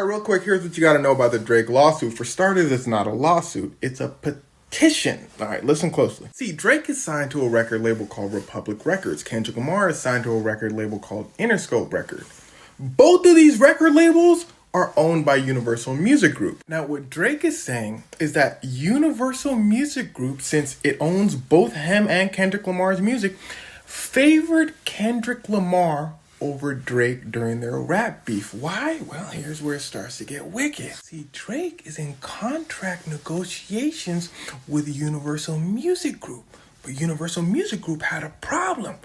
All right, real quick, here's what you gotta know about the Drake lawsuit. For starters, it's not a lawsuit, it's a petition. All right, listen closely. See, Drake is signed to a record label called Republic Records. Kendrick Lamar is signed to a record label called Interscope Records. Both of these record labels are owned by Universal Music Group. Now, what Drake is saying is that Universal Music Group, since it owns both him and Kendrick Lamar's music, favored Kendrick Lamar over Drake during their rap beef. Why? Well, here's where it starts to get wicked. See, Drake is in contract negotiations with Universal Music Group, but Universal Music Group had a problem.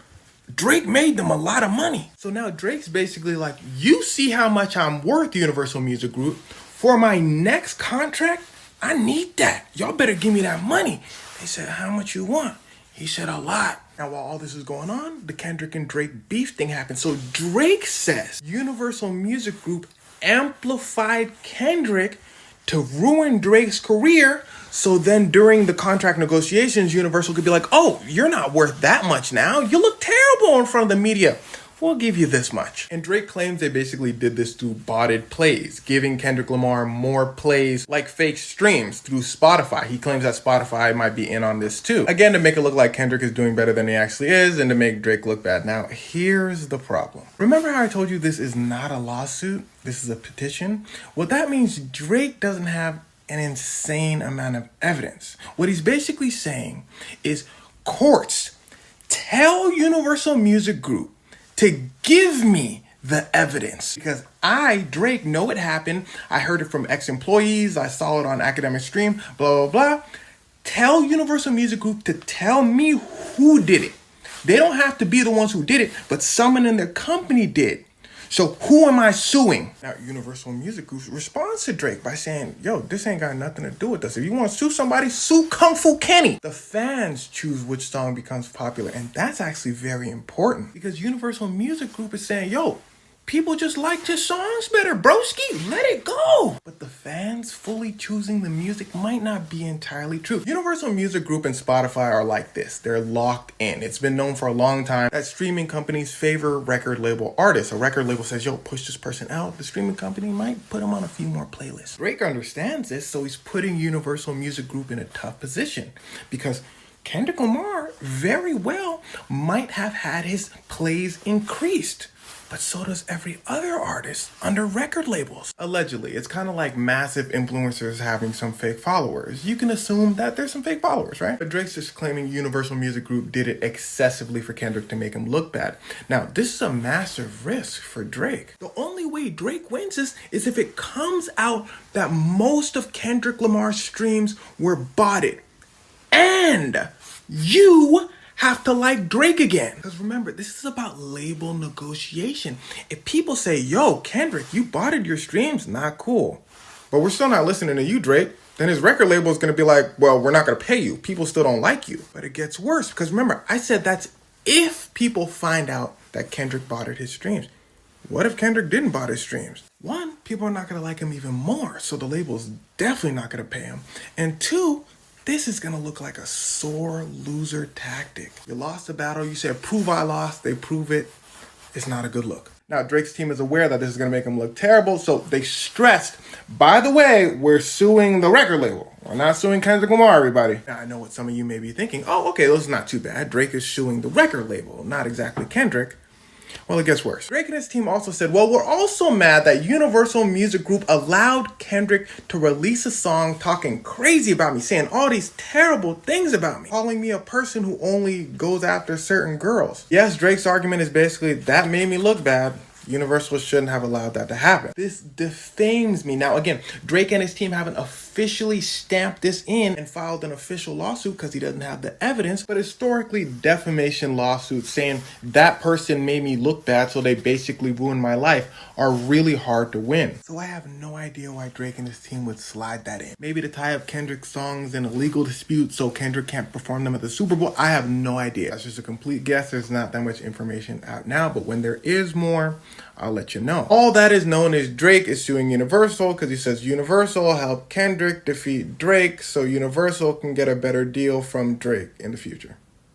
Drake made them a lot of money. So now Drake's basically like, you see how much I'm worth, Universal Music Group. For my next contract, I need that. Y'all better give me that money. They said, how much you want? He said, a lot. Now, while all this is going on, the Kendrick and Drake beef thing happened. So Drake says Universal Music Group amplified Kendrick to ruin Drake's career. So then during the contract negotiations, Universal could be like, oh, you're not worth that much now. You look terrible in front of the media. We'll give you this much. And Drake claims they basically did this through botted plays, giving Kendrick Lamar more plays like fake streams through Spotify. He claims that Spotify might be in on this too. Again, to make it look like Kendrick is doing better than he actually is and to make Drake look bad. Now, here's the problem. Remember how I told you this is not a lawsuit? This is a petition? Well, that means Drake doesn't have an insane amount of evidence. What he's basically saying is, courts, tell Universal Music Group to give me the evidence. Because I, Drake, know it happened. I heard it from ex-employees. I saw it on Academic Stream, blah, blah, blah. Tell Universal Music Group to tell me who did it. They don't have to be the ones who did it, but someone in their company did. So who am I suing? Now, Universal Music Group responds to Drake by saying, yo, this ain't got nothing to do with us. If you want to sue somebody, sue Kung Fu Kenny. The fans choose which song becomes popular, and that's actually very important because Universal Music Group is saying, yo, people just liked his songs better, broski, let it go. But the fans fully choosing the music might not be entirely true. Universal Music Group and Spotify are like this. They're locked in. It's been known for a long time that streaming companies favor record label artists. A record label says, yo, push this person out. The streaming company might put them on a few more playlists. Drake understands this, so he's putting Universal Music Group in a tough position because Kendrick Lamar very well might have had his plays increased. But so does every other artist under record labels. Allegedly, it's kind of like massive influencers having some fake followers. You can assume that there's some fake followers, right? But Drake's just claiming Universal Music Group did it excessively for Kendrick to make him look bad. Now, this is a massive risk for Drake. The only way Drake wins is if it comes out that most of Kendrick Lamar's streams were botted. And you have to like Drake again. Because remember, this is about label negotiation. If people say, yo, Kendrick, you botted your streams, not cool. But we're still not listening to you, Drake. Then his record label is going to be like, well, we're not going to pay you. People still don't like you. But it gets worse. Because remember, I said that's if people find out that Kendrick botted his streams. What if Kendrick didn't bot his streams? One, people are not going to like him even more. So the label's definitely not going to pay him. And two, this is gonna look like a sore loser tactic. You lost the battle, you said, prove I lost, they prove it. It's not a good look. Now, Drake's team is aware that this is gonna make him look terrible, so they stressed, by the way, we're suing the record label. We're not suing Kendrick Lamar, everybody. Now, I know what some of you may be thinking. Oh, okay, this is not too bad. Drake is suing the record label, not exactly Kendrick. Well, it gets worse. Drake and his team also said, well, we're also mad that Universal Music Group allowed Kendrick to release a song talking crazy about me, saying all these terrible things about me, calling me a person who only goes after certain girls. Yes, Drake's argument is basically, that made me look bad. Universal shouldn't have allowed that to happen. This defames me. Now, again, Drake and his team haven't officially stamped this in and filed an official lawsuit because he doesn't have the evidence. But historically, defamation lawsuits saying that person made me look bad, so they basically ruined my life, are really hard to win. So I have no idea why Drake and his team would slide that in. Maybe to tie up Kendrick's songs in a legal dispute so Kendrick can't perform them at the Super Bowl. I have no idea. That's just a complete guess. There's not that much information out now, but when there is more, I'll let you know. All that is known is Drake is suing Universal because he says Universal helped Kendrick defeat Drake so Universal can get a better deal from Drake in the future.